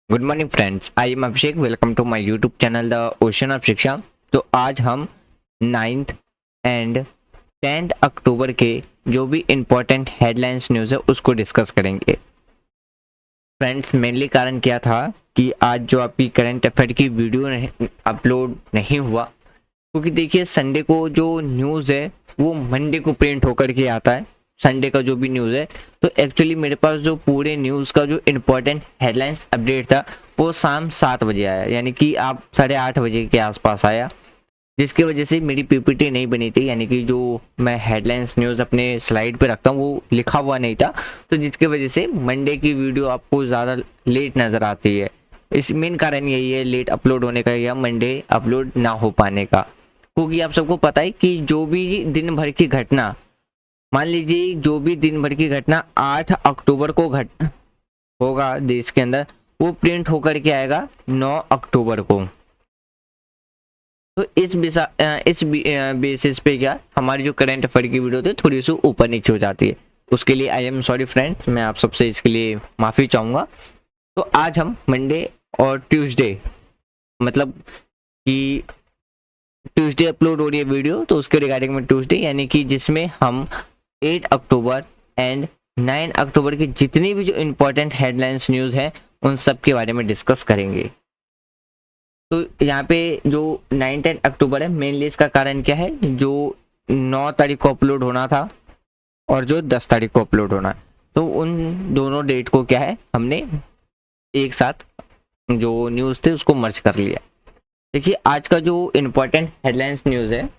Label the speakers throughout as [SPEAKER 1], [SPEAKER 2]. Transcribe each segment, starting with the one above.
[SPEAKER 1] Good morning friends, I am Abhishek. Welcome to my YouTube channel the ocean of Shiksha. तो आज हम 9th and 10th अक्टूबर के जो भी इम्पोर्टेंट हेडलाइंस न्यूज़ है उसको डिस्कस करेंगे। फ्रेंड्स, मेनली कारण क्या था कि आज जो आपकी करंट अफेयर की वीडियो अपलोड नहीं हुआ, क्योंकि देखिए संडे को जो न्यूज़ है वो मंडे को प्रिंट होकर के आता है। संडे का जो भी न्यूज़ है, तो एक्चुअली मेरे पास जो पूरे न्यूज़ का जो इम्पोर्टेंट हेडलाइंस अपडेट था वो शाम 7 बजे आया, यानी कि आप 8:30 बजे के आसपास आया, जिसकी वजह से मेरी पीपीटी नहीं बनी थी। यानी कि जो मैं हेडलाइंस न्यूज़ अपने स्लाइड पे रखता हूँ वो लिखा हुआ नहीं था, तो जिसकी वजह से मंडे की वीडियो आपको ज़्यादा लेट नज़र आती है। इस मेन कारण यही है लेट अपलोड होने का या मंडे अपलोड ना हो पाने का, क्योंकि आप सबको पता है कि जो भी दिन भर की घटना, मान लीजिए जो भी दिन भर की घटना 8 अक्टूबर को घट होगा देश के अंदर, वो प्रिंट होकर के आएगा 9 अक्टूबर को। तो इस बेसिस पे क्या हमारी जो करंट अफेयर की वीडियो थी थोड़ी सी ऊपर नीचे हो जाती है। उसके लिए आई एम सॉरी फ्रेंड्स, मैं आप सबसे इसके लिए माफ़ी चाहूँगा। तो आज हम मंडे और ट्यूसडे, मतलब कि ट्यूसडे अपलोड हो रही है वीडियो, तो उसके रिगार्डिंग में ट्यूसडे, यानी कि जिसमें हम 8 अक्टूबर एंड 9 अक्टूबर की जितनी भी जो इम्पोर्टेंट हेडलाइंस न्यूज़ है उन सब के बारे में डिस्कस करेंगे। तो यहाँ पे जो 9-10 अक्टूबर है, मेनली इसका कारण क्या है, जो 9 तारीख को अपलोड होना था और जो 10 तारीख को अपलोड होना है, तो उन दोनों डेट को क्या है हमने एक साथ जो न्यूज़ थे उसको मर्ज कर लिया। देखिए आज का जो इम्पोर्टेंट हेडलाइंस न्यूज़ है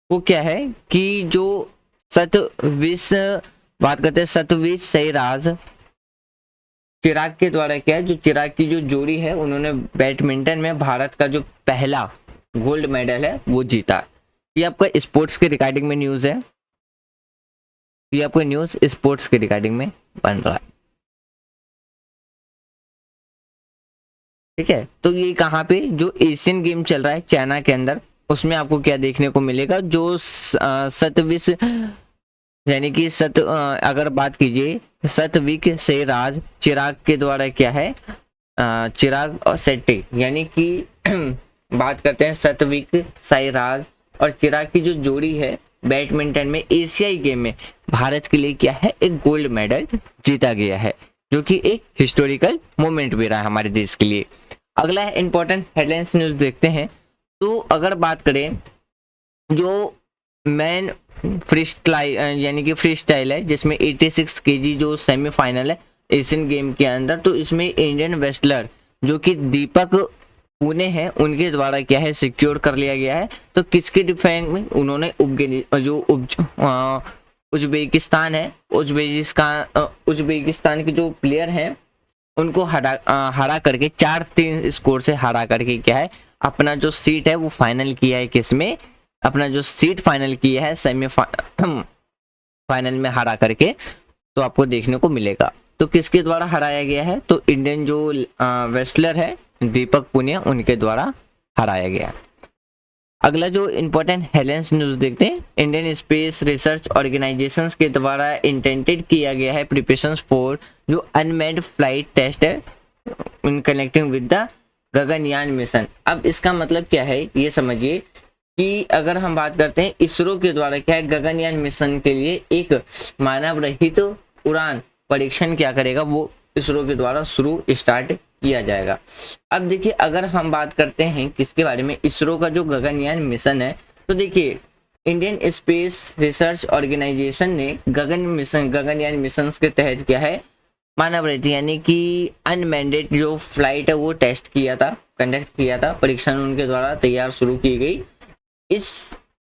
[SPEAKER 1] वो क्या है कि जो बात करते हैं सतवीर सैराज चिराग के द्वारा क्या है, जो चिराग की जो जोड़ी है उन्होंने बैडमिंटन में भारत का जो पहला गोल्ड मेडल है वो जीता। ये आपका स्पोर्ट्स के रिगार्डिंग में न्यूज़ है, ये आपका न्यूज़ स्पोर्ट्स के रिगार्डिंग में बन रहा है, ठीक है। तो ये कहाँ पे जो एशियन गेम चल रहा है चाइना के अंदर, उसमें आपको क्या देखने को मिलेगा, जो सतविश यानी कि अगर बात कीजिए सतविक से राज चिराग के द्वारा क्या है, चिराग और शेट्टी, यानी कि बात करते हैं सतविक साईराज और चिराग की जो जोड़ी है बैडमिंटन में एशियाई गेम में भारत के लिए क्या है एक गोल्ड मेडल जीता गया है, जो कि एक हिस्टोरिकल मोमेंट भी रहा है हमारे देश के लिए। अगला इंपॉर्टेंट हेडलाइंस न्यूज़ देखते हैं। तो अगर बात करें जो मैन फ्री स्टाइल यानी कि फ्री स्टाइल है, जिसमें 86 केजी जो सेमीफाइनल है एशियन गेम के अंदर, तो इसमें इंडियन रेसलर जो कि दीपक पुणे हैं उनके द्वारा क्या है सिक्योर कर लिया गया है। तो किसके डिफेंस में उन्होंने उज्बेकिस्तान है, उज्बेकिस्तान के जो प्लेयर हैं उनको हरा करके 4-3 स्कोर से हरा करके क्या है अपना जो सीट है वो फाइनल किया है। किसमें? अपना जो सीट फाइनल किया है फाइनल में हरा करके, तो आपको देखने को मिलेगा। तो किसके द्वारा हराया गया है? तो इंडियन जो रेसलर है दीपक पुनिया उनके द्वारा हराया गया। अगला जो इम्पोर्टेंट हेडलाइंस न्यूज़ देखते हैं, इंडियन स्पेस रिसर्च ऑर्गेनाइजेशन के द्वारा इंटेंटेड किया गया है प्रिपरेशंस फॉर जो अनमैन्ड फ्लाइट टेस्ट है in connecting with the Gaganyaan mission. अब इसका मतलब क्या है ये समझिए कि अगर हम बात करते हैं इसरो के द्वारा क्या है गगनयान मिशन के लिए एक मानव रहित उड़ान परीक्षण क्या करेगा, वो इसरो के द्वारा शुरू स्टार्ट किया जाएगा। अब देखिए अगर हम बात करते हैं किसके बारे में, इसरो का जो गगनयान मिशन है, तो देखिए इंडियन स्पेस रिसर्च ऑर्गेनाइजेशन ने गगनयान मिशन के तहत क्या है मानव रहित यानी कि अनमैंडेड जो फ्लाइट है वो टेस्ट किया था, कंडक्ट किया था, परीक्षण उनके द्वारा तैयार शुरू की गई। इस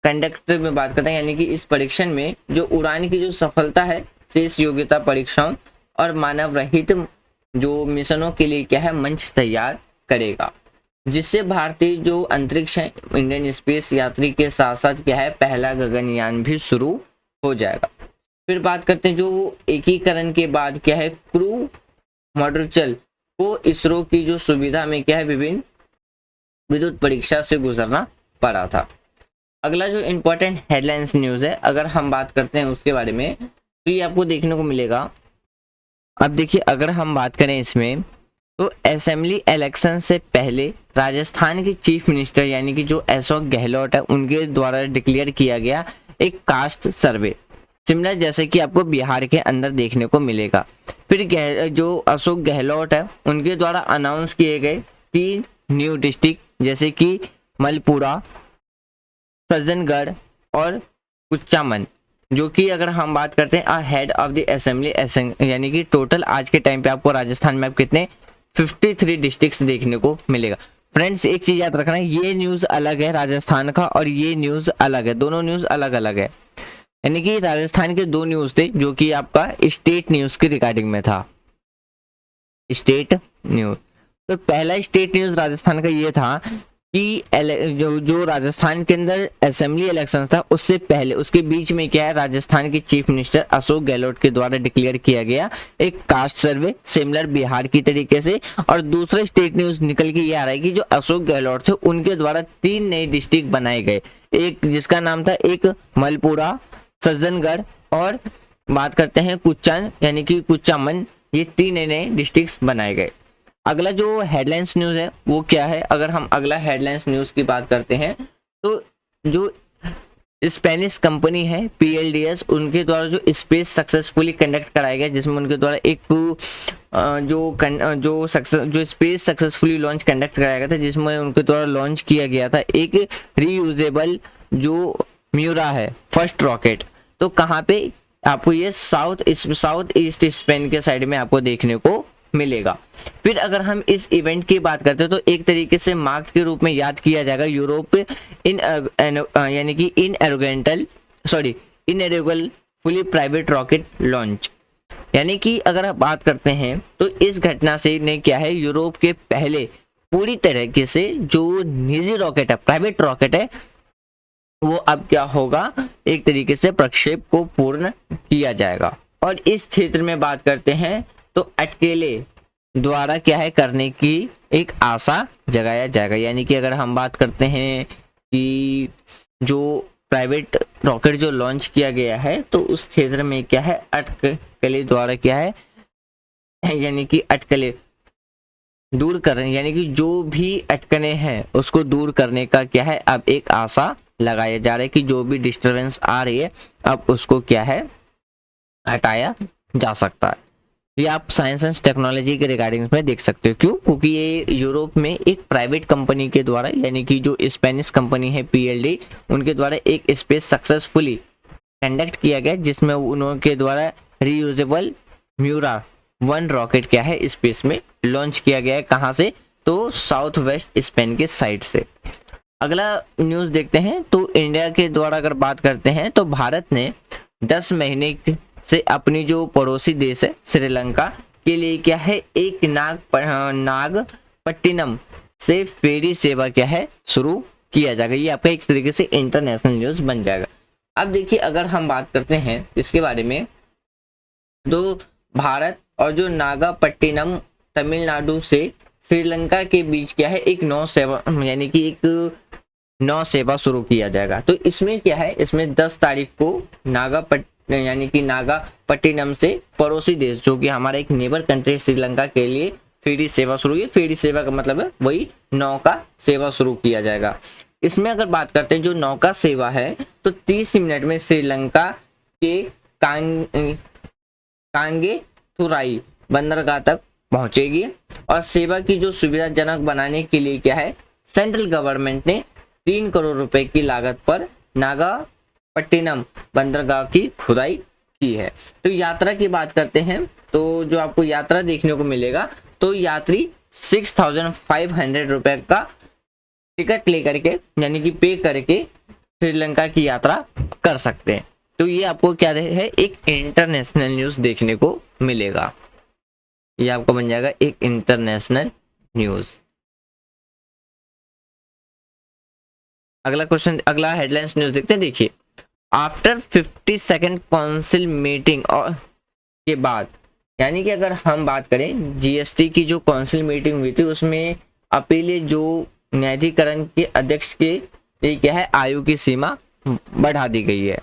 [SPEAKER 1] कंडक्ट में बात करते हैं यानी कि इस परीक्षण में जो उड़ान की जो सफलता है शेष योग्यता परीक्षण और मानव रहित जो मिशनों के लिए क्या है मंच तैयार करेगा, जिससे भारतीय जो अंतरिक्ष है इंडियन स्पेस यात्री के साथ साथ क्या है पहला गगनयान भी शुरू हो जाएगा। फिर बात करते हैं जो एकीकरण के बाद क्या है क्रू मॉड्यूल को इसरो की जो सुविधा में क्या है विभिन्न विद्युत परीक्षा से गुजरना पड़ा था। अगला जो इम्पोर्टेंट हेडलाइंस न्यूज़ है अगर हम बात करते हैं उसके बारे में, तो ये आपको देखने को मिलेगा। अब देखिए अगर हम बात करें इसमें तो असेंबली इलेक्शन से पहले राजस्थान के चीफ मिनिस्टर यानी कि जो अशोक गहलोत है उनके द्वारा डिक्लेयर किया गया एक कास्ट सर्वे, सिमिलर जैसे कि आपको बिहार के अंदर देखने को मिलेगा। फिर जो अशोक गहलोत है उनके द्वारा अनाउंस किए गए 3 न्यू डिस्ट्रिक्ट जैसे कि मलपुरा, सज्जनगढ़ और कुचामन, जो कि अगर हम बात करते हैं हेड ऑफ द असेंबली यानी कि टोटल आज के टाइम पे आपको राजस्थान में आप कितने 53 डिस्ट्रिक्ट्स देखने को मिलेगा। फ्रेंड्स एक चीज याद रखना, ये न्यूज अलग है राजस्थान का और ये न्यूज अलग है, दोनों न्यूज अलग अलग है। यानी कि राजस्थान के 2 न्यूज थे जो कि आपका स्टेट न्यूज के रिगार्डिंग में था, स्टेट न्यूज। तो पहला स्टेट न्यूज राजस्थान का ये था कि जो राजस्थान के अंदर असेंबली इलेक्शंस था उससे पहले उसके बीच में क्या है, राजस्थान के चीफ मिनिस्टर अशोक गहलोत के द्वारा डिक्लेयर किया गया एक कास्ट सर्वे सिमिलर बिहार की तरीके से। और दूसरा स्टेट न्यूज निकल के ये आ रहा है कि जो अशोक गहलोत थे उनके द्वारा 3 नए डिस्ट्रिक्ट बनाए गए, एक जिसका नाम था एक मलपुरा, सज्जनगढ़ और बात करते हैं कुचान यानी कि कुचामन, ये 3 नए डिस्ट्रिक्ट्स बनाए गए। अगला जो हेडलाइंस न्यूज है वो क्या है, अगर हम अगला हेडलाइंस न्यूज की बात करते हैं तो जो स्पेनिश कंपनी है PLDS उनके द्वारा जो स्पेस सक्सेसफुली कंडक्ट कराया गया, जिसमें उनके द्वारा एक जो स्पेस सक्सेसफुली लॉन्च कंडक्ट कराया गया था, जिसमें उनके द्वारा लॉन्च किया गया था एक रीयूजेबल जो म्यूरा है फर्स्ट रॉकेट। तो कहाँ पे आपको ये साउथ ईस्ट स्पेन के साइड में आपको देखने को मिलेगा। फिर अगर हम इस इवेंट की बात करते हैं तो एक तरीके से मार्क के रूप में याद किया जाएगा यूरोप यानी कि इनएरेबल फुली प्राइवेट रॉकेट लॉन्च। यानी कि अगर आप बात करते हैं तो इस घटना से ने क्या है, यूरोप के पहले पूरी तरीके से जो निजी रॉकेट है, प्राइवेट रॉकेट है, वो अब क्या होगा, एक तरीके से प्रक्षेप को पूर्ण किया जाएगा। और इस क्षेत्र में बात करते हैं तो अकेले द्वारा क्या है करने की एक आशा जगाया जाएगा। यानी कि अगर हम बात करते हैं कि जो प्राइवेट रॉकेट जो लॉन्च किया गया है तो उस क्षेत्र में क्या है अटकले द्वारा क्या है, यानी कि अटकले दूर करने, यानी कि जो भी अटकने हैं उसको दूर करने का क्या है अब एक आशा लगाया जा रहा है कि जो भी डिस्टरबेंस आ रही है अब उसको क्या है हटाया जा सकता है। ये आप साइंस एंड टेक्नोलॉजी के रिगार्डिंग में देख सकते हो। क्यों? क्योंकि ये यूरोप में एक प्राइवेट कंपनी के द्वारा यानी कि जो स्पेनिश कंपनी है PLD उनके द्वारा एक स्पेस सक्सेसफुली कंडक्ट किया गया, जिसमें उनके द्वारा रीयूजेबल म्यूरा 1 रॉकेट क्या है स्पेस में लॉन्च किया गया है। कहाँ से? तो साउथ वेस्ट स्पेन के साइड से। अगला न्यूज देखते हैं तो इंडिया के द्वारा अगर बात करते हैं तो भारत ने 10 महीने से अपनी जो पड़ोसी देश है श्रीलंका के लिए क्या है एक नागपट्टिनम से फेरी सेवा क्या है शुरू किया जाएगा। ये आपका एक तरीके से इंटरनेशनल न्यूज बन जाएगा। अब देखिए अगर हम बात करते हैं इसके बारे में तो भारत और जो नागपट्टिनम तमिलनाडु से श्रीलंका के बीच क्या है एक नौ सेवा यानी कि एक नौ सेवा शुरू किया जाएगा। तो इसमें क्या है, इसमें 10 तारीख को नागापट्टिनम से पड़ोसी देश जो कि हमारा एक नेबर कंट्री श्रीलंका के लिए फेरी सेवा शुरू हुई। फेरी सेवा का मतलब है वही नौका सेवा शुरू किया जाएगा। इसमें अगर बात करते हैं जो नौका सेवा है तो 30 मिनट में श्रीलंका के कांगेथुराई बंदरगाह तक पहुंचेगी। और सेवा की जो सुविधाजनक बनाने के लिए क्या है सेंट्रल गवर्नमेंट ने 3 करोड़ रुपए की लागत पर नागापट्टिनम बंदरगाह की खुदाई की है। तो यात्रा की बात करते हैं तो जो आपको यात्रा देखने को मिलेगा तो यात्री 6500 रुपए का टिकट लेकर के यानी कि पे करके श्रीलंका की यात्रा कर सकते हैं। तो ये आपको क्या है एक इंटरनेशनल न्यूज देखने को मिलेगा। ये आपको बन जाएगा एक इंटरनेशनल न्यूज। अगला क्वेश्चन, अगला हेडलाइंस न्यूज देखते हैं। देखिए आफ्टर 52nd काउंसिल मीटिंग और के बाद यानी कि अगर हम बात करें जीएसटी की जो काउंसिल मीटिंग हुई थी उसमें अपील जो न्यायाधिकरण के अध्यक्ष के लिए क्या है आयु की सीमा बढ़ा दी गई है।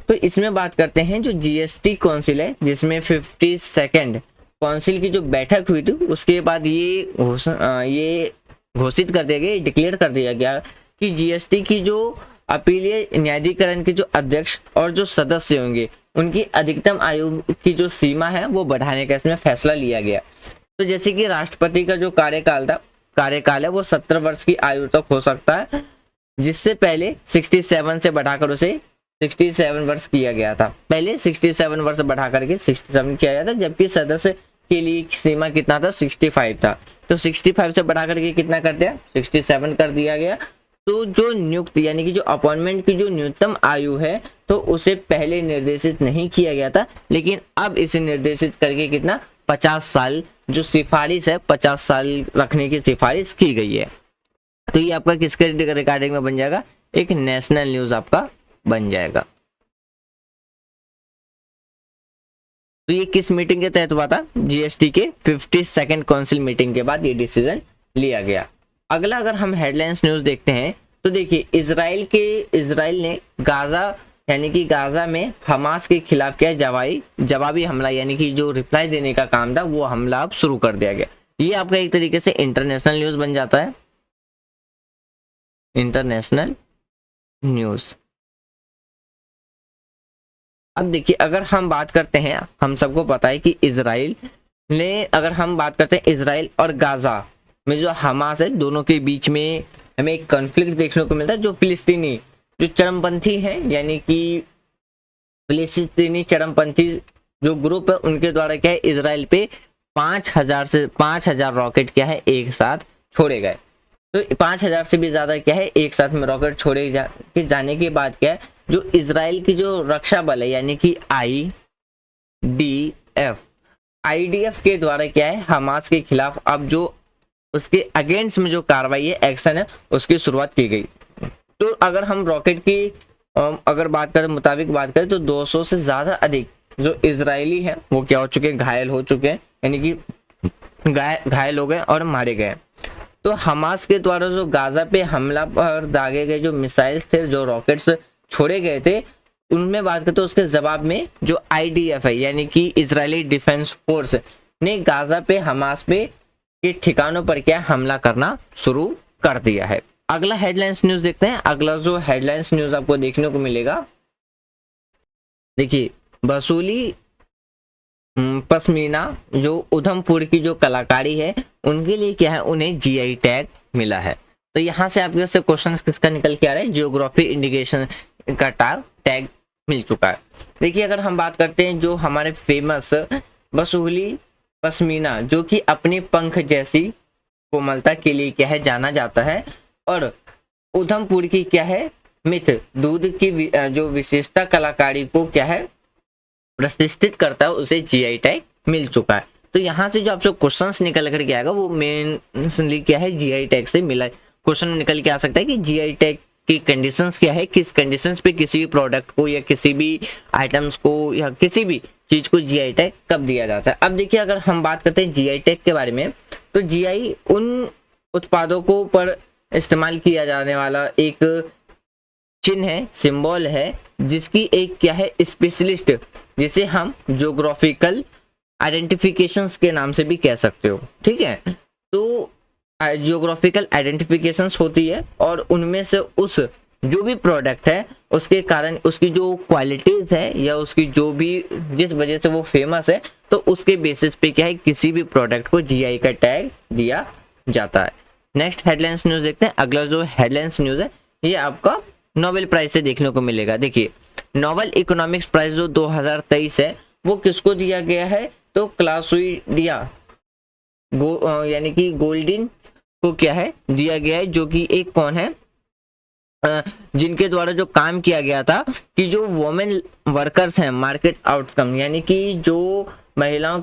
[SPEAKER 1] तो इसमें बात करते हैं जो जीएसटी काउंसिल है जिसमें 52nd काउंसिल की जो बैठक हुई थी उसके बाद ये घोषित कर दिया गया, डिक्लेयर कर दिया गया कि जीएसटी की जो अपीलीय न्यायाधिकरण के जो अध्यक्ष और जो सदस्य होंगे उनकी अधिकतम आयु की जो सीमा है वो बढ़ाने का इसमें फैसला लिया गया। तो जैसे कि राष्ट्रपति का जो कार्यकाल है वो 17 वर्ष की आयु तक हो सकता है, जिससे पहले 67 से बढ़ाकर उसे 67 वर्ष किया गया था। पहले 67 वर्ष बढ़ा करके 67 किया गया था, जबकि सदस्य के लिए सीमा कितना था, 65 था। तो 65 से बढ़ा करके कितना कर दिया, 67 कर दिया गया। तो जो नियुक्त यानी कि जो अपॉइंटमेंट की जो न्यूनतम आयु है तो उसे पहले निर्देशित नहीं किया गया था, लेकिन अब इसे निर्देशित करके कितना 50 साल जो सिफारिश है 50 साल रखने की सिफारिश की गई है। तो ये आपका किसके रिगार्डिंग में बन जाएगा, एक नेशनल न्यूज आपका बन जाएगा। तो ये किस मीटिंग के तहत हुआ था, जीएसटी के 52nd काउंसिल मीटिंग के बाद ये डिसीजन लिया गया। अगला अगर हम हेडलाइंस न्यूज देखते हैं तो देखिए इजराइल ने गाजा यानी कि गाजा में हमास के खिलाफ किया जवाबी हमला, यानी कि जो रिप्लाई देने का काम था वो हमला अब शुरू कर दिया गया। ये आपका एक तरीके से इंटरनेशनल न्यूज बन जाता है, इंटरनेशनल न्यूज। अब देखिए अगर हम बात करते हैं, हम सबको पता है कि अगर हम बात करते हैं इजराइल और गाजा में जो हमास है दोनों के बीच में हमें एक कॉन्फ्लिक्ट देखने को मिलता है। जो फिलिस्तीनी जो चरमपंथी हैं यानी कि फिलिस्तीनी चरमपंथी जो ग्रुप है उनके द्वारा क्या है इजराइल पे 5000 रॉकेट क्या है एक साथ छोड़े गए। तो 5000 से भी ज्यादा क्या है एक साथ में रॉकेट छोड़े जाने के बाद क्या है जो इजराइल की जो रक्षा बल है यानी कि आईडीएफ के द्वारा क्या है हमास के खिलाफ अब जो उसके अगेंस्ट में जो कार्रवाई है एक्शन है उसकी शुरुआत की गई। तो अगर हम रॉकेट की अगर मुताबिक बात करें तो 200 से ज्यादा अधिक जो इजरायली हैं वो क्या हो चुके हैं, घायल हो चुके हैं, यानी कि घायल हो गए और मारे गए। तो हमास के द्वारा जो गाजा पे हमला पर दागे गए जो मिसाइल्स थे, जो रॉकेट्स छोड़े गए थे, उनमें बात करते उसके जवाब में जो आईडीएफ है यानी कि इजरायली डिफेंस फोर्स ने गाजा पे हमास पे के ठिकानों पर क्या हमला करना शुरू कर दिया है। अगला हेडलाइंस न्यूज देखते हैं। अगला जो हेडलाइंस न्यूज आपको देखने को मिलेगा, देखिए वसूली पश्मीना जो उधमपुर की जो कलाकारी है उनके लिए क्या है उन्हें जीआई टैग मिला है। तो यहाँ से आपके से क्वेश्चन किसका निकल के आ रहा है, जियोग्राफी इंडिकेशन का टैग मिल चुका है। देखिए अगर हम बात करते हैं जो हमारे फेमस वसूली पश्मीना जो कि अपने पंख जैसी कोमलता के लिए क्या है जाना जाता है, और उधमपुर की क्या है मिथ दूध की जो विशेषता कलाकारी को क्या है प्रतिष्ठित करता है उसे जीआई टैग मिल चुका है। तो यहाँ से जो आपसे क्वेश्चंस निकल करके आएगा वो मेनली क्या है जीआई टैग से मिला है। क्वेश्चन निकल के आ सकता है कि जीआई टैग की कंडीशंस क्या है, किस कंडीशंस पे किसी भी प्रोडक्ट को या किसी भी आइटम्स को या किसी भी चीज को जीआई टैग कब दिया जाता है। अब देखिए अगर हम बात करते हैं जीआई टैग के बारे में तो जीआई उन उत्पादों को पर इस्तेमाल किया जाने वाला एक चिन्ह है, सिंबल है, जिसकी एक क्या है स्पेशलिस्ट जिसे हम ज्योग्राफिकल आइडेंटिफिकेशंस के नाम से भी कह सकते हो, ठीक है। तो ज्योग्राफिकल आइडेंटिफिकेशंस होती है और उनमें से उस जो भी प्रोडक्ट है उसके कारण उसकी जो क्वालिटीज है या उसकी जो भी जिस वजह से वो फेमस है तो उसके बेसिस पे क्या है किसी भी प्रोडक्ट को जीआई का टैग दिया जाता है। नेक्स्ट हेडलाइंस न्यूज देखते हैं। अगला जो हेडलाइंस न्यूज है ये आपका नोबेल प्राइज से देखने को मिलेगा। देखिए नोबेल इकोनॉमिक्स प्राइज जो 2023 है वो किसको दिया गया है, तो क्लासुइडिया यानी कि गोल्डिन को क्या है दिया गया है, जो कि एक कौन है जिनके द्वारा जो काम किया गया था कि जो वुमेन वर्कर्स हैं मार्केट आउटकम यानी कि जो महिलाओं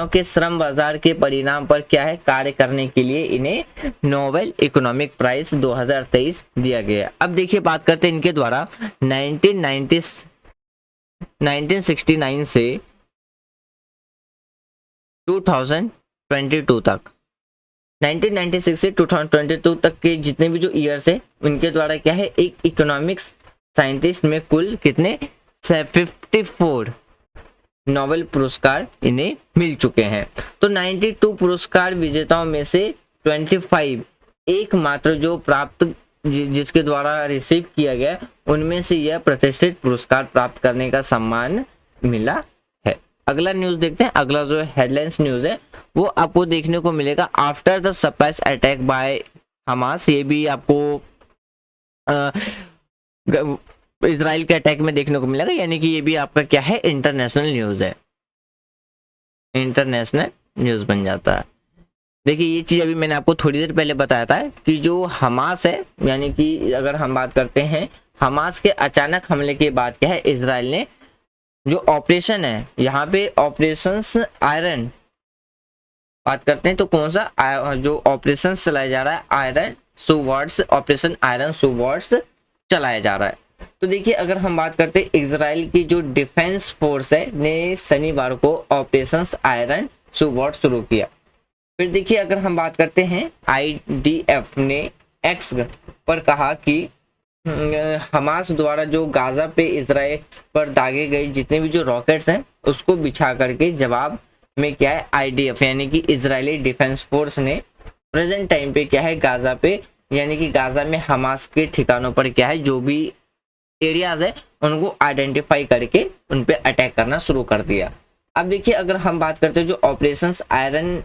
[SPEAKER 1] के श्रम बाजार के परिणाम पर क्या है कार्य करने के लिए इन्हें नोबेल इकोनॉमिक प्राइज 2023 दिया गया। अब देखिए बात करते हैं इनके द्वारा 1969 से 2022 तक 1996 से 2022 तक के जितने भी जो ईयर्स है उनके द्वारा क्या है एक इकोनॉमिक्स साइंटिस्ट में कुल कितने 54 नोबेल पुरस्कार इन्हें मिल चुके हैं। तो 92 पुरस्कार विजेताओं में से 25 एकमात्र जो प्राप्त जिसके द्वारा रिसीव किया गया उनमें से यह प्रतिष्ठित पुरस्कार प्राप्त करने का सम्मान मिला है। अगला न्यूज देखते हैं। अगला जो हेडलाइंस न्यूज है वो आपको देखने को मिलेगा after the surprise attack by Hamas. ये भी आपको इजराइल के अटैक में देखने को मिलेगा, यानी कि ये भी आपका क्या है, इंटरनेशनल न्यूज है, इंटरनेशनल न्यूज बन जाता है। देखिए ये चीज अभी मैंने आपको थोड़ी देर पहले बताया था कि जो हमास है, यानी कि अगर हम बात करते हैं हमास के अचानक हमले के बाद क्या है, इजराइल ने जो ऑपरेशन है यहाँ पे ऑपरेशंस आयरन बात करते हैं तो कौन सा जो ऑपरेशन चलाया जा रहा है, आयरन सुवर्ड्स, ऑपरेशन आयरन सुवर्ड्स चलाया जा रहा है। तो देखिए अगर हम बात करते हैं इजराइल की जो डिफेंस फोर्स है ने शनिवार को ऑपरेशन आयरन सुवर्ड शुरू किया। फिर देखिए अगर हम बात करते हैं IDF ने एक्स पर कहा कि हमास द्वारा जो गाजा पे इजराइल पर दागे गए जितने भी जो रॉकेट्स हैं उसको बिछा करके जवाब में क्या है, IDF यानी कि इजरायली डिफेंस फोर्स ने प्रेजेंट टाइम पे क्या है गाजा पे, यानी कि गाजा में हमास के ठिकानों पर क्या है जो भी एरियाज है उनको आइडेंटिफाई करके उन पे अटैक करना शुरू कर दिया। अब देखिए अगर हम बात करते हैं जो ऑपरेशन आयरन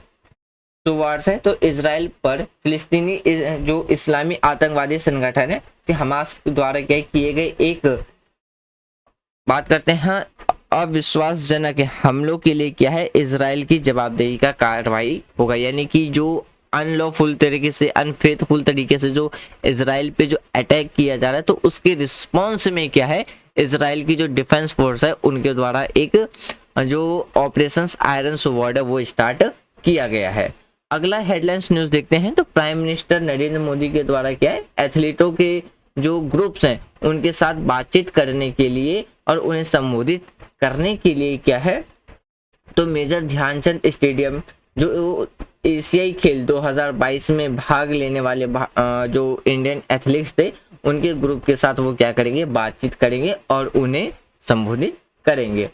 [SPEAKER 1] सुवर्ड्स है तो इजराइल पर फिलिस्तीनी जो इस्लामी आतंकवादी संगठन है कि हमास द्वारा क्या किए गए एक बात करते हैं अविश्वासजनक हमलों के लिए क्या है इजराइल की जवाबदेही का कार्रवाई होगा, यानी कि जो अनलॉफुल तरीके से अनफेथफुल तरीके से जो इजराइल पे जो अटैक किया जा रहा है तो उसके रिस्पॉन्स में क्या है इजराइल की जो डिफेंस फोर्स है उनके द्वारा एक जो ऑपरेशन आयरन सुवर्ड है वो स्टार्ट किया गया है। अगला हेडलाइंस न्यूज देखते हैं। तो प्राइम मिनिस्टर नरेंद्र मोदी के द्वारा क्या है एथलीटों के जो ग्रुप्स हैं उनके साथ बातचीत करने के लिए और उन्हें संबोधित करने के लिए क्या है तो मेजर ध्यानचंद स्टेडियम जो एशियाई खेल 2022 में भाग लेने वाले जो इंडियन एथलीट्स थे उनके ग्रुप के साथ वो क्या करेंगे, बातचीत करेंगे और उन्हें संबोधित करेंगे।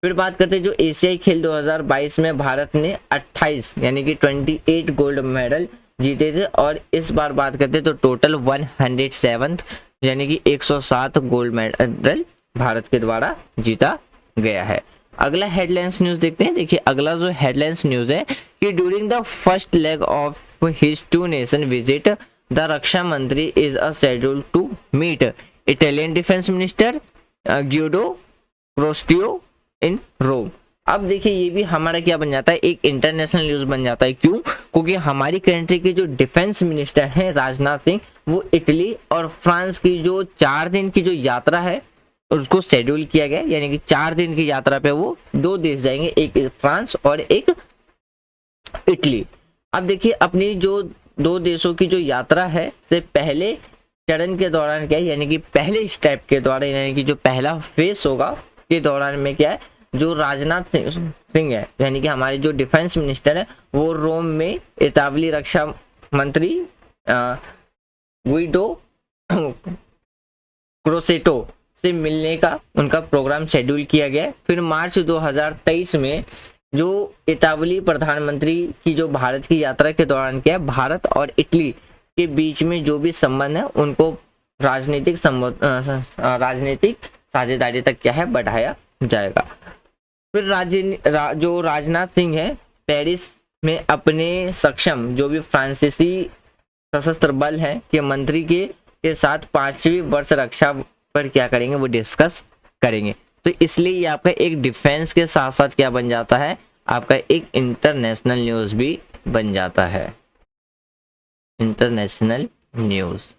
[SPEAKER 1] फिर बात करते हैं जो एशियाई खेल 2022 में भारत ने 28 यानी कि 28 गोल्ड मेडल जीते थे और इस बार बात करते हैं तो टोटल 107 यानी कि 107 गोल्ड मेडल भारत के द्वारा जीता गया है। अगला हेडलाइंस न्यूज देखते हैं। देखिए अगला जो हेडलाइंस न्यूज है कि during the first leg of his 2 nation visit the रक्षा मंत्री is a schedule to meet Italian defence minister Guido Crosetto in Rome. अब देखिए ये भी हमारा क्या बन जाता है, एक इंटरनेशनल न्यूज बन जाता है। क्यों? क्योंकि हमारी कंट्री के जो डिफेंस मिनिस्टर हैं राजनाथ सिंह वो इटली और फ्रांस की जो 4 दिन की जो यात्रा है उसको शेड्यूल किया गया, यानी कि 4 दिन की यात्रा पे वो 2 देश जाएंगे, एक फ्रांस और एक इटली। अब देखिए अपनी जो 2 देशों की जो यात्रा है से पहले चरण के दौरान क्या है, यानी कि पहले स्टेप के दौरान यानी कि जो पहला फेस होगा के दौरान में क्या है जो राजनाथ सिंह है यानी कि हमारे जो डिफेंस मिनिस्टर है वो रोम में इतालवी रक्षा मंत्री गुइडो क्रोसेटो से मिलने का उनका प्रोग्राम शेड्यूल किया गया है। फिर मार्च 2023 में जो इतालवी प्रधानमंत्री की जो भारत की यात्रा के दौरान क्या है भारत और इटली के बीच में जो भी संबंध है उनको राजनीतिक साझेदारी तक क्या है बढ़ाया जाएगा। फिर जो राजनाथ सिंह है पेरिस में अपने सक्षम जो भी फ्रांसीसी सशस्त्र बल है के मंत्री के साथ 5वीं वर्ष रक्षा पर क्या करेंगे वो डिस्कस करेंगे। तो इसलिए ये आपका एक डिफेंस के साथ साथ क्या बन जाता है, आपका एक इंटरनेशनल न्यूज भी बन जाता है, इंटरनेशनल न्यूज।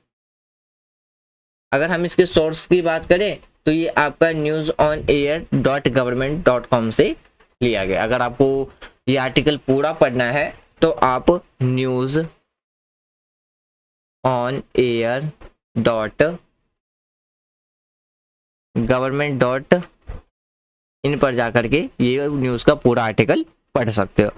[SPEAKER 1] अगर हम इसके सोर्स की बात करें तो ये आपका newsonair.government.com से लिया गया। अगर आपको ये आर्टिकल पूरा पढ़ना है तो आप newsonair.government.in पर जाकर के ये न्यूज का पूरा आर्टिकल पढ़ सकते हो।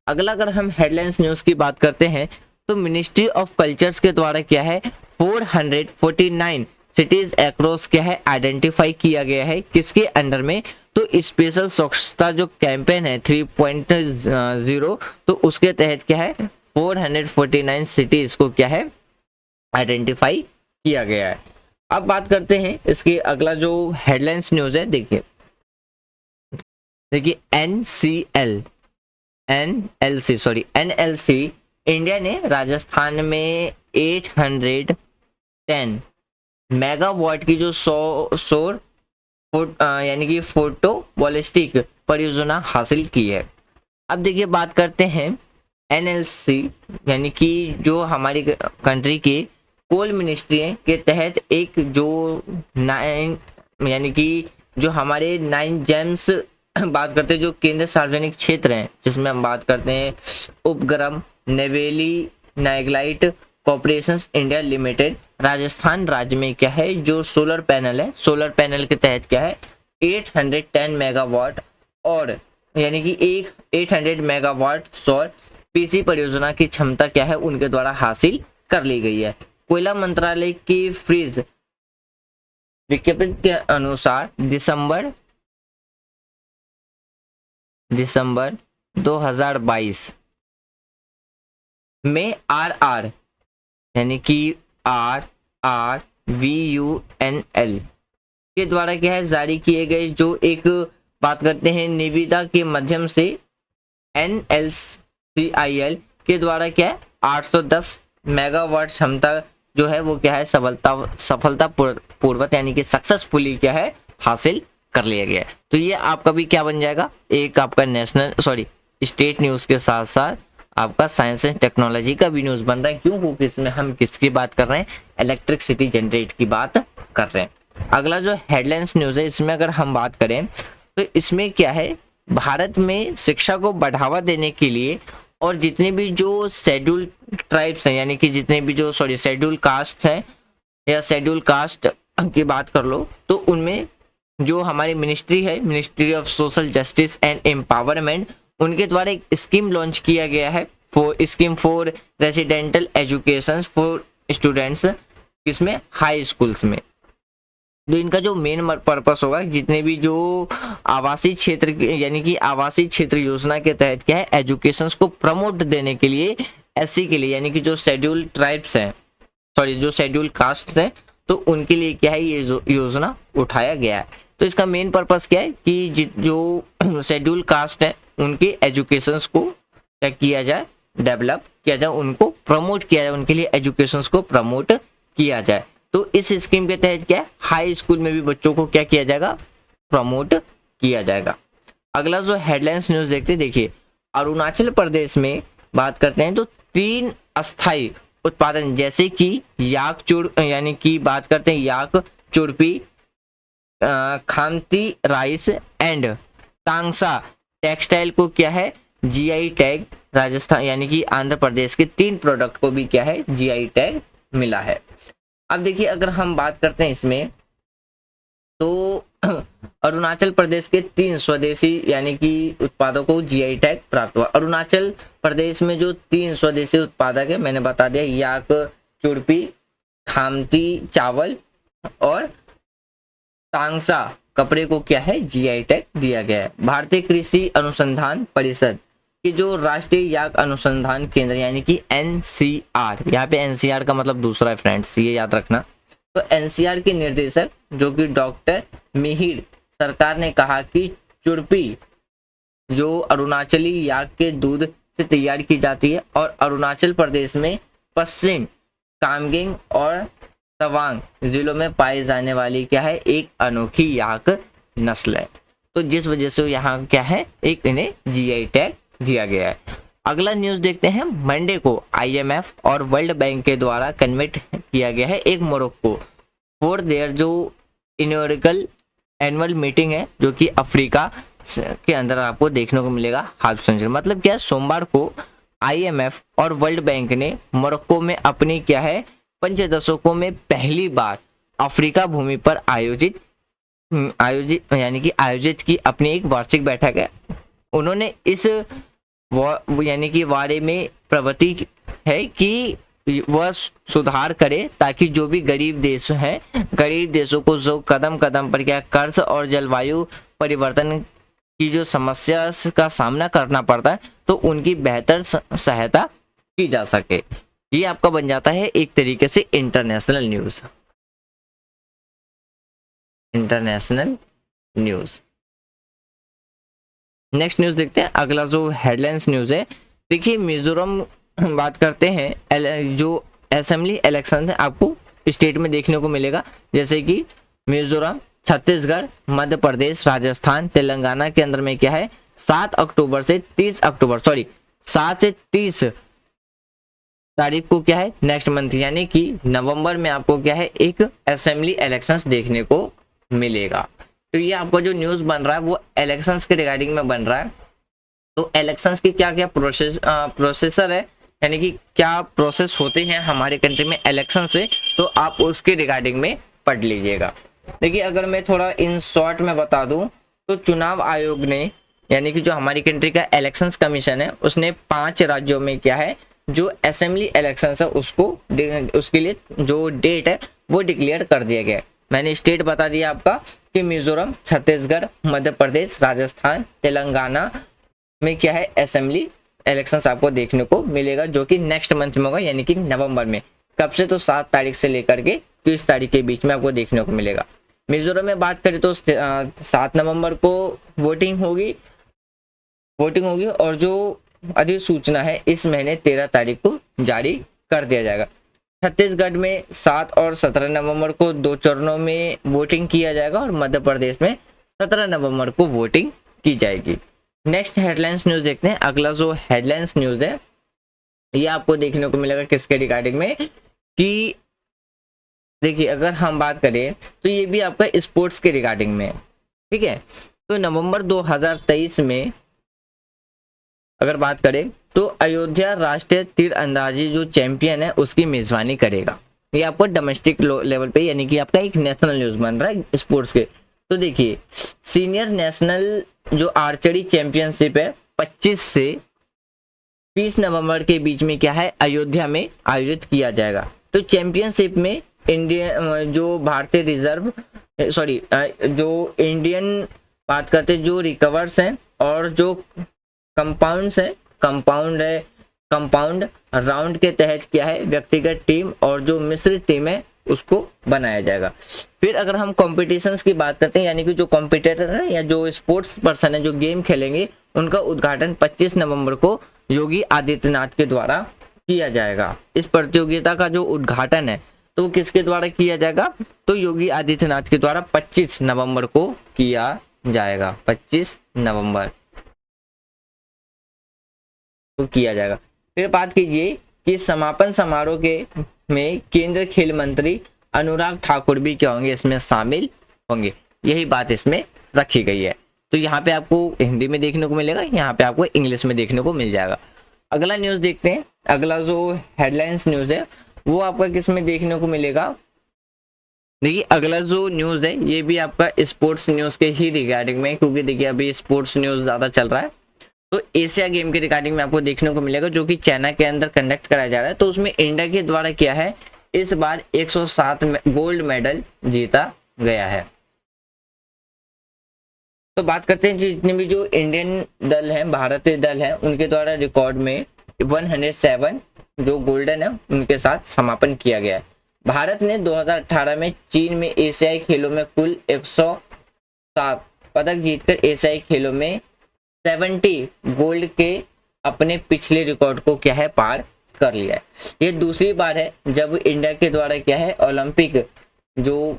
[SPEAKER 1] अगला अगर हम हेडलाइंस न्यूज की बात करते हैं तो मिनिस्ट्री ऑफ कल्चर्स के द्वारा क्या है 449 सिटीज अक्रॉस क्या है आइडेंटिफाई किया गया है, किसके अंडर में तो स्पेशल स्वच्छता जो कैंपेन है 3.0, तो उसके तहत क्या है 449 सिटीज को क्या है आइडेंटिफाई किया गया है। अब बात करते हैं इसके अगला जो हेडलाइंस न्यूज है। देखिए एनएलसी इंडिया ने राजस्थान में 810 मेगावाट की जो सौर यानी कि फोटो वॉलिस्टिक परियोजना हासिल की है। अब देखिए बात करते हैं एनएलसी यानी कि जो हमारी कंट्री के कोल मिनिस्ट्री के तहत एक जो 9 यानी कि जो हमारे 9 जेम्स बात करते हैं जो केंद्र सार्वजनिक क्षेत्र हैं, जिसमें हम बात करते हैं उपग्रम Neyveli lignite corporations India limited Rajasthan राज्य में क्या है जो सोलर पैनल है, सोलर पैनल के तहत क्या है 810 मेगावाट और यानी कि एक 800 मेगावाट सौर पीसी परियोजना की क्षमता क्या है उनके द्वारा हासिल कर ली गई है। कोयला मंत्रालय की फ्रीज विज्ञप्ति के अनुसार दिसंबर 2022 में आरआर यानी कि RRVUNL के द्वारा क्या है जारी किए गए जो एक बात करते हैं निविदा के माध्यम से NLCIL के द्वारा क्या है 810 मेगावाट क्षमता जो है वो क्या है सफलता पूर्वक यानी कि सक्सेसफुली क्या है हासिल कर लिया गया है। तो ये आपका भी क्या बन जाएगा एक आपका स्टेट न्यूज के साथ साथ आपका साइंस एंड टेक्नोलॉजी का भी न्यूज बन रहा है। क्यों? क्योंकि इसमें हम किसकी बात कर रहे हैं इलेक्ट्रिसिटी जनरेट की बात कर रहे हैं। अगला जो हेडलाइंस न्यूज है इसमें अगर हम बात करें तो इसमें क्या है भारत में शिक्षा को बढ़ावा देने के लिए और जितने भी जो शेड्यूल ट्राइब्स हैं यानी कि जितने भी जो शेड्यूल कास्ट हैं या शेड्यूल कास्ट की बात कर लो तो उनमें जो हमारी मिनिस्ट्री है ministry of social justice and empowerment उनके द्वारा एक स्कीम लॉन्च किया गया है scheme for residential education for students इसमें हाई स्कूल्स में। तो इनका जो मेन पर्पस होगा जितने भी जो आवासीय क्षेत्र यानी कि आवासीय क्षेत्र योजना के तहत क्या है एजुकेशन को प्रमोट देने के लिए एससी के लिए यानी कि जो शेड्यूल ट्राइब्स हैं जो शेड्यूल कास्ट हैं तो उनके लिए क्या है ये योजना उठाया गया है। तो इसका मेन पर्पस क्या है कि जो शेड्यूल कास्ट है उनके एजुकेशंस को क्या किया जाए डेवलप किया जाए उनको प्रमोट किया जाए उनके लिए एजुकेशंस को प्रमोट किया जाए। तो इस स्कीम के तहत क्या हाई स्कूल में भी बच्चों को क्या किया जाएगा प्रमोट किया जाएगा। अगला जो हेडलाइंस न्यूज देखिए अरुणाचल प्रदेश में बात करते हैं तो 3 अस्थायी उत्पादन जैसे कि याक चुड़ यानी कि बात करते हैं yak Churpi Khamti rice and Tangsa textile को क्या है जीआई टैग राजस्थान यानी कि आंध्र प्रदेश के 3 प्रोडक्ट को भी क्या है जीआई टैग मिला है। अब देखिए अगर हम बात करते हैं इसमें तो अरुणाचल प्रदेश के 3 स्वदेशी यानी कि उत्पादों को जीआई टैग प्राप्त हुआ। अरुणाचल प्रदेश में जो 3 स्वदेशी उत्पादक है मैंने बता दिया याक चुड़पी खामती चावल और तांगसा कपड़े को क्या है जीआई टैग दिया गया है। भारतीय कृषि अनुसंधान परिषद की जो राष्ट्रीय याक अनुसंधान केंद्र यानी कि एनसीआर यहाँ पे एनसीआर का मतलब दूसरा है फ्रेंड्स ये याद रखना। तो एनसीआर के निर्देशक जो कि डॉक्टर मिहिर सरकार ने कहा कि चुड़पी जो अरुणाचली याक के दूध से तैयार की जाती है और अरुणाचल प्रदेश में पश्चिम कामगेंग और तवांग जिलों में पाई जाने वाली क्या है एक अनोखी याक नस्ल है। तो जिस वजह से यहाँ क्या है एक इन्हें जीआई टैग दिया गया है। अगला न्यूज देखते हैं मंडे को आईएमएफ और वर्ल्ड बैंक के द्वारा कन्वेट किया गया है एक मोरक्को फॉर देयर जो इनॉग्रेशन एनुअल मीटिंग है जो कि अफ्रीका के अंदर आपको देखने को मिलेगा हाफ सेंचुरी मतलब क्या है सोमवार को आईएमएफ और वर्ल्ड बैंक ने मोरक्को में अपनी क्या है 5 दशकों में पहली बार अफ्रीका भूमि पर आयोजित की अपनी एक वार्षिक बैठक है। उन्होंने इस यानी कि बारे में प्रवृत्ति है कि वह सुधार करे ताकि जो भी गरीब देश हैं गरीब देशों को जो कदम कदम पर क्या कर्ज और जलवायु परिवर्तन की जो समस्या का सामना करना पड़ता है तो उनकी बेहतर सहायता की जा सके। ये आपका बन जाता है एक तरीके से international news. International news. Next news देखते हैं। अगला जो हेडलाइंस न्यूज़ है, देखिए मिजोरम बात करते हैं। जो असेंबली इलेक्शन है आपको स्टेट में देखने को मिलेगा, जैसे कि मिजोरम, छत्तीसगढ़, मध्य प्रदेश, राजस्थान, तेलंगाना के अंदर में क्या है 7 अक्टूबर से 30 अक्टूबर 7 से 30 तारीख को क्या है नेक्स्ट मंथ यानी कि नवंबर में आपको क्या है एक असेंबली इलेक्शंस देखने को मिलेगा। तो ये आपका जो न्यूज़ बन रहा है वो इलेक्शंस के रिगार्डिंग में बन रहा है। तो इलेक्शंस की क्या क्या प्रोसेसर है, यानी कि क्या प्रोसेस होते हैं हमारे कंट्री में इलेक्शन से, तो आप उसके रिगार्डिंग में पढ़ लीजिएगा। देखिए अगर मैं थोड़ा इन शॉर्ट में बता दूं तो चुनाव आयोग ने यानी कि जो हमारी कंट्री का इलेक्शंस कमीशन है उसने 5 राज्यों में क्या है जो असेंबली इलेक्शंस है उसके लिए जो डेट है वो डिक्लेयर कर दिया गया है। मैंने स्टेट बता दिया आपका कि मिजोरम, छत्तीसगढ़, मध्य प्रदेश, राजस्थान, तेलंगाना में क्या है असेंबली इलेक्शंस आपको देखने को मिलेगा, जो कि नेक्स्ट मंथ में होगा यानी कि नवंबर में। कब से, तो 7 तारीख से लेकर के 30 तारीख के बीच में आपको देखने को मिलेगा। मिजोरम में बात करें तो 7 नवंबर को वोटिंग होगी और जो अधिसूचना है इस महीने 13 तारीख को जारी कर दिया जाएगा। छत्तीसगढ़ में 7 और 17 नवंबर को 2 चरणों में वोटिंग किया जाएगा और मध्य प्रदेश में 17 नवंबर को वोटिंग की जाएगी। नेक्स्ट हेडलाइंस न्यूज़ देखते हैं। अगला जो हेडलाइंस न्यूज़ है ये आपको देखने को मिलेगा किसके रिगार्डिंग में, कि देखिए अगर हम बात करें तो ये भी आपका स्पोर्ट्स के रिगार्डिंग में, ठीक है। तो नवंबर 2023 में अगर बात करें तो अयोध्या राष्ट्रीय तीरंदाजी जो चैंपियन है उसकी मेजबानी करेगा। ये आपको डोमेस्टिक लेवल पे यानी कि आपका एक नेशनल न्यूज़ बन रहा है स्पोर्ट्स के। तो देखिए सीनियर नेशनल जो आर्चरी चैंपियनशिप है 25 से 30 नवंबर के बीच में क्या है अयोध्या में आयोजित किया जाएगा। तो चैंपियनशिप में जो भारतीय रिजर्व जो इंडियन बात करते जो रिकवर्स हैं और जो कंपाउंड राउंड के तहत क्या है व्यक्तिगत टीम और जो मिश्रित टीम है उसको बनाया जाएगा। फिर अगर हम कॉम्पिटिशन्स की बात करते हैं यानी कि जो कॉम्पिटिटर है या जो स्पोर्ट्स पर्सन है जो गेम खेलेंगे उनका उद्घाटन 25 नवंबर को योगी आदित्यनाथ के द्वारा किया जाएगा। इस प्रतियोगिता का जो उद्घाटन है तो किसके द्वारा किया जाएगा, तो योगी आदित्यनाथ के द्वारा 25 नवंबर को किया जाएगा। 25 नवंबर को किया जाएगा। फिर बात कीजिए कि समापन समारोह के में केंद्रीय खेल मंत्री अनुराग ठाकुर भी क्या होंगे इसमें शामिल होंगे, यही बात इसमें रखी गई है। तो यहाँ पे आपको हिंदी में देखने को मिलेगा, यहाँ पे आपको इंग्लिश में देखने को मिल जाएगा। अगला न्यूज़ देखते हैं। अगला जो हेडलाइंस न्यूज़ है वो आपका किस में देखने को मिलेगा। देखिए अगला जो न्यूज़ है ये भी आपका स्पोर्ट्स न्यूज़ के ही रिगार्डिंग में, क्योंकि देखिए अभी स्पोर्ट्स न्यूज़ ज़्यादा चल रहा है। तो एशिया गेम के रिगार्डिंग में आपको देखने को मिलेगा जो कि चाइना के अंदर कंडक्ट कराया जा रहा है। तो उसमें इंडिया के द्वारा क्या है इस बार 107 गोल्ड मेडल जीता गया है। तो बात करते हैं जितने भी जो इंडियन दल है, भारतीय दल है, उनके द्वारा रिकॉर्ड में 107 जो गोल्डन है उनके साथ समापन किया गया है। भारत ने 2018 में चीन में एशियाई खेलों में कुल 107 पदक जीतकर एशियाई खेलों में 70 गोल्ड के अपने पिछले रिकॉर्ड को क्या है पार कर लिया है। ये दूसरी बार है जब इंडिया के द्वारा क्या है ओलंपिक जो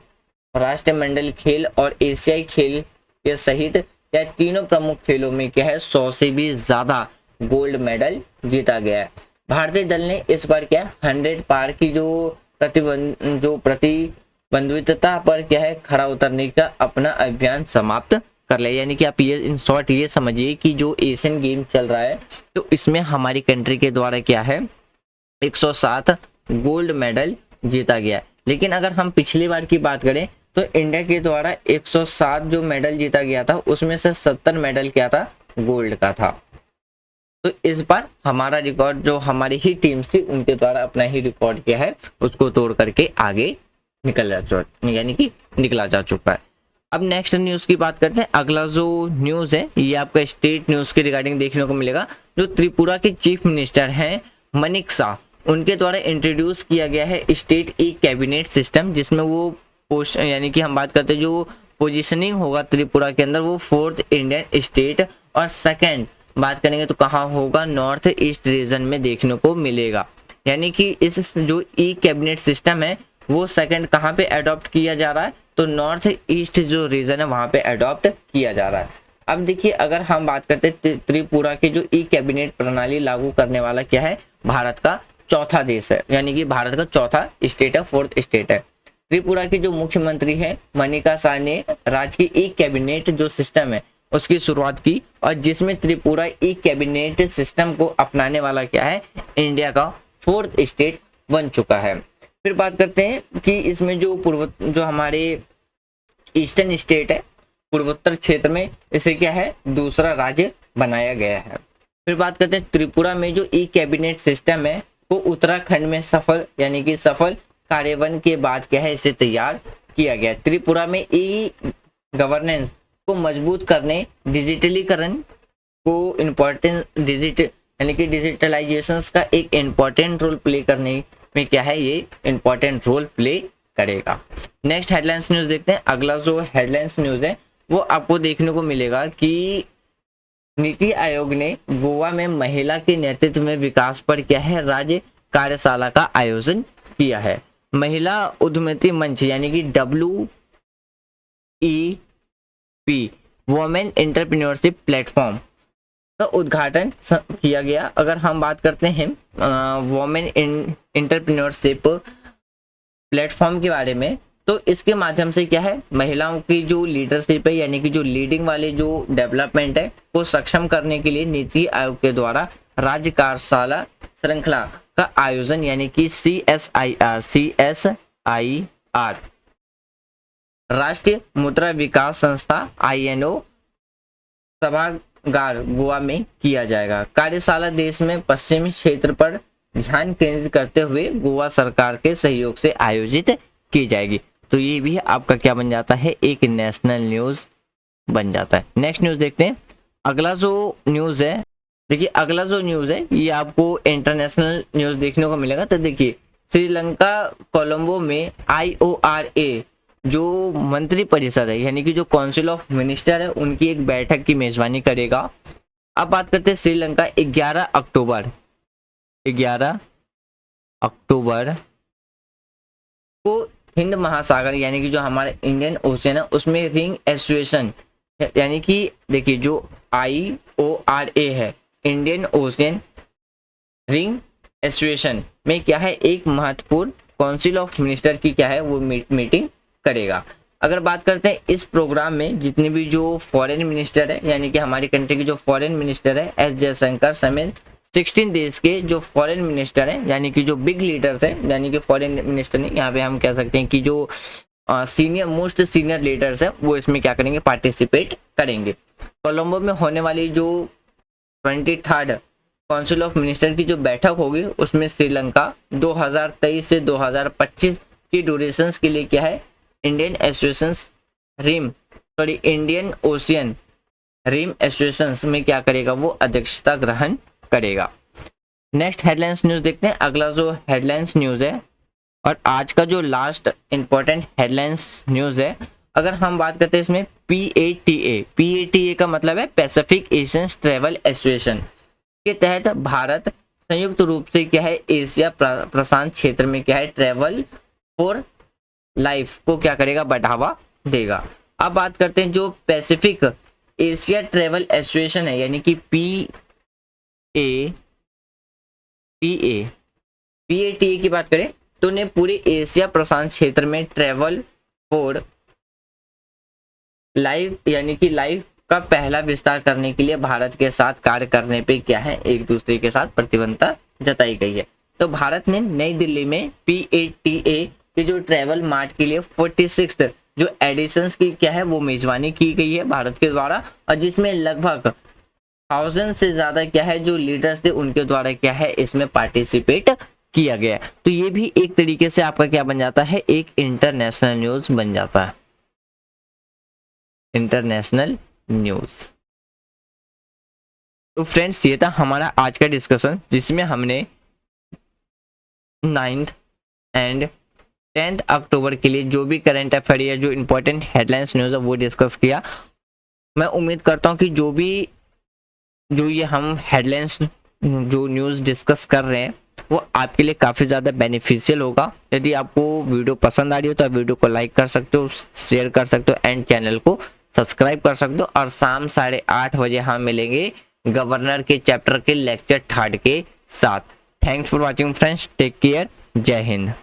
[SPEAKER 1] राष्ट्रमंडल खेल और एशियाई खेल के सहित या तीनों प्रमुख खेलों में क्या है 100 से भी ज्यादा गोल्ड मेडल जीता गया है। भारतीय दल ने इस बार क्या 100 पार की जो प्रतिबंधितता पर क्या है खरा उतरने का अपना अभियान समाप्त कर लिया। यानी कि आप ये इन शॉर्ट ये समझिए कि जो एशियन गेम चल रहा है तो इसमें हमारी कंट्री के द्वारा क्या है 107 गोल्ड मेडल जीता गया। लेकिन अगर हम पिछली बार की बात करें तो इंडिया के द्वारा 107 जो मेडल जीता गया था उसमें से 70 मेडल क्या था गोल्ड का था। तो इस बार हमारा रिकॉर्ड जो हमारी ही टीम थी उनके द्वारा अपना ही रिकॉर्ड क्या है उसको तोड़ करके आगे निकला जा चुका है। अब नेक्स्ट न्यूज़ की बात करते हैं। अगला जो न्यूज़ है ये आपका स्टेट न्यूज़ के रिगार्डिंग देखने को मिलेगा। जो त्रिपुरा के चीफ मिनिस्टर हैं मनिक शाह, उनके द्वारा इंट्रोड्यूस किया गया है स्टेट ई कैबिनेट सिस्टम, जिसमें वो पोस्ट यानी कि हम बात करते हैं जो पोजीशनिंग होगा त्रिपुरा के अंदर वो 4th इंडियन स्टेट, और सेकंड बात करेंगे तो कहाँ होगा, नॉर्थ ईस्ट रीजन में देखने को मिलेगा। यानी कि इस जो ई कैबिनेट सिस्टम है वो सेकंड कहाँ पे अडॉप्ट किया जा रहा है, तो नॉर्थ ईस्ट जो रीजन है वहाँ पे अडॉप्ट किया जा रहा है। अब देखिए अगर हम बात करते हैं त्रिपुरा के जो ई कैबिनेट प्रणाली लागू करने वाला क्या है, भारत का चौथा देश है, यानी कि भारत का चौथा स्टेट है, 4th स्टेट है। त्रिपुरा के जो मुख्यमंत्री है मनिका शाह ने राज्य की ई कैबिनेट जो सिस्टम है उसकी शुरुआत की, और जिसमें त्रिपुरा ई कैबिनेट सिस्टम को अपनाने वाला क्या है, इंडिया का 4th स्टेट बन चुका है। फिर बात करते हैं कि इसमें जो हमारे ईस्टर्न स्टेट है पूर्वोत्तर क्षेत्र में, इसे क्या है दूसरा राज्य बनाया गया है। फिर बात करते हैं त्रिपुरा में जो ई कैबिनेट सिस्टम है वो उत्तराखंड में सफल कार्यान्वयन के बाद क्या है इसे तैयार किया गया। त्रिपुरा में ई गवर्नेंस को मजबूत करने, डिजिटलीकरण को डिजिटलाइजेशन का एक इम्पोर्टेंट रोल प्ले करने में क्या है ये इम्पोर्टेंट रोल प्ले करेगा। नेक्स्ट हेडलाइंस न्यूज देखते हैं। अगला जो हेडलाइंस न्यूज है वो आपको देखने को मिलेगा कि नीति आयोग ने गोवा में महिला के नेतृत्व में विकास पर क्या है राज्य कार्यशाला का आयोजन किया है। महिला उद्यमिता मंच यानी कि WEP वुमेन एंटरप्रेन्योरशिप प्लेटफॉर्म का उद्घाटन किया गया। अगर हम बात करते हैं वुमेन एंटरप्रेन्योरशिप प्लेटफॉर्म के बारे में, तो इसके माध्यम से क्या है महिलाओं की जो लीडरशिप है यानी कि जो लीडिंग वाले जो डेवलपमेंट है को सक्षम करने के लिए नीति आयोग के द्वारा राज्य कार्यशाला श्रृंखला का आयोजन यानी कि CSIR राष्ट्रीय मुद्रा विकास संस्था INO सभागार गोवा में किया जाएगा। कार्यशाला देश में पश्चिमी क्षेत्र पर ध्यान केंद्रित करते हुए गोवा सरकार के सहयोग से आयोजित की जाएगी। तो ये भी आपका क्या बन जाता है, एक नेशनल न्यूज बन जाता है। नेक्स्ट न्यूज देखते हैं। अगला जो न्यूज है, देखिए अगला जो न्यूज है ये आपको इंटरनेशनल न्यूज देखने को मिलेगा। तो देखिए श्रीलंका कोलंबो में IORA जो मंत्री परिषद है यानी कि जो काउंसिल ऑफ मिनिस्टर है उनकी एक बैठक की मेजबानी करेगा। अब बात करते हैं श्रीलंका 11 अक्टूबर को हिंद महासागर यानी कि जो हमारा इंडियन ओशन है उसमें रिंग एसोसिएशन यानी कि देखिए जो IORA है इंडियन ओशन रिंग एसोसिएशन में क्या है एक महत्वपूर्ण काउंसिल ऑफ मिनिस्टर की क्या है वो मीटिंग करेगा। अगर बात करते हैं इस प्रोग्राम में जितने भी जो फॉरेन मिनिस्टर है यानी कि हमारी कंट्री के जो फॉरेन मिनिस्टर है S जयशंकर समेत 16 देश के जो फॉरेन मिनिस्टर हैं यानी कि जो बिग लीडर्स हैं यानी कि फॉरेन मिनिस्टर नहीं, यहाँ पे हम कह सकते हैं कि जो मोस्ट सीनियर लीडर्स हैं वो इसमें क्या करेंगे, पार्टिसिपेट करेंगे। कोलंबो में होने वाली जो 23rd काउंसिल ऑफ मिनिस्टर की जो बैठक होगी उसमें श्रीलंका 2023 से 2025 की ड्यूरेशन के लिए क्या है इंडियन ओशियन रिम एसोसिएशन में क्या करेगा, वो अध्यक्षता ग्रहण करेगा। नेक्स्ट हेडलाइंस न्यूज देखते हैं। अगला जो हेडलाइंस न्यूज है और आज का जो लास्ट इंपॉर्टेंट हेडलाइंस न्यूज है, अगर हम बात करते हैं इसमें PATA का मतलब है पैसिफिक एशियन ट्रेवल एसोसिएशन के तहत भारत संयुक्त रूप से क्या है एशिया प्रशांत क्षेत्र में क्या है ट्रेवल फॉर लाइफ को क्या करेगा, बढ़ावा देगा। अब बात करते हैं जो पैसिफिक एशिया ट्रेवल एसोसिएशन है यानी कि PATA की बात करें तो ने पूरे एशिया प्रशांत क्षेत्र में ट्रेवल फॉर लाइफ यानी कि लाइफ का पहला विस्तार करने के लिए भारत के साथ कार्य करने पे क्या है एक दूसरे के साथ प्रतिबद्धता जताई गई है। तो भारत ने नई दिल्ली में PATA के जो ट्रेवल मार्ट के लिए 46 जो एडिशंस की क्या है वो मेजबानी की गई है भारत के द्वारा, और जिसमें लगभग 1000 से ज्यादा क्या है जो लीडर्स थे उनके द्वारा क्या है इसमें पार्टिसिपेट किया गया। तो ये भी एक तरीके से आपका क्या बन जाता है, एक इंटरनेशनल न्यूज बन जाता है। International news. तो फ्रेंड्स ये था हमारा आज का डिस्कशन, जिसमें हमने 9th एंड 10th अक्टूबर के लिए जो भी करंट अफेयर या जो इम्पोर्टेंट हेडलाइंस न्यूज़ है वो डिस्कस किया। मैं उम्मीद करता हूँ कि जो ये हम हेडलाइंस जो न्यूज़ डिस्कस कर रहे हैं वो आपके लिए काफ़ी ज़्यादा बेनिफिशियल होगा। यदि आपको वीडियो पसंद आ रही हो तो आप वीडियो को लाइक कर सकते हो, शेयर कर सकते हो एंड चैनल को सब्सक्राइब कर सकते हो। और शाम 8:30 बजे हम मिलेंगे गवर्नर के चैप्टर के लेक्चर 3 के साथ। Thanks for watching friends, take care, जय हिंद।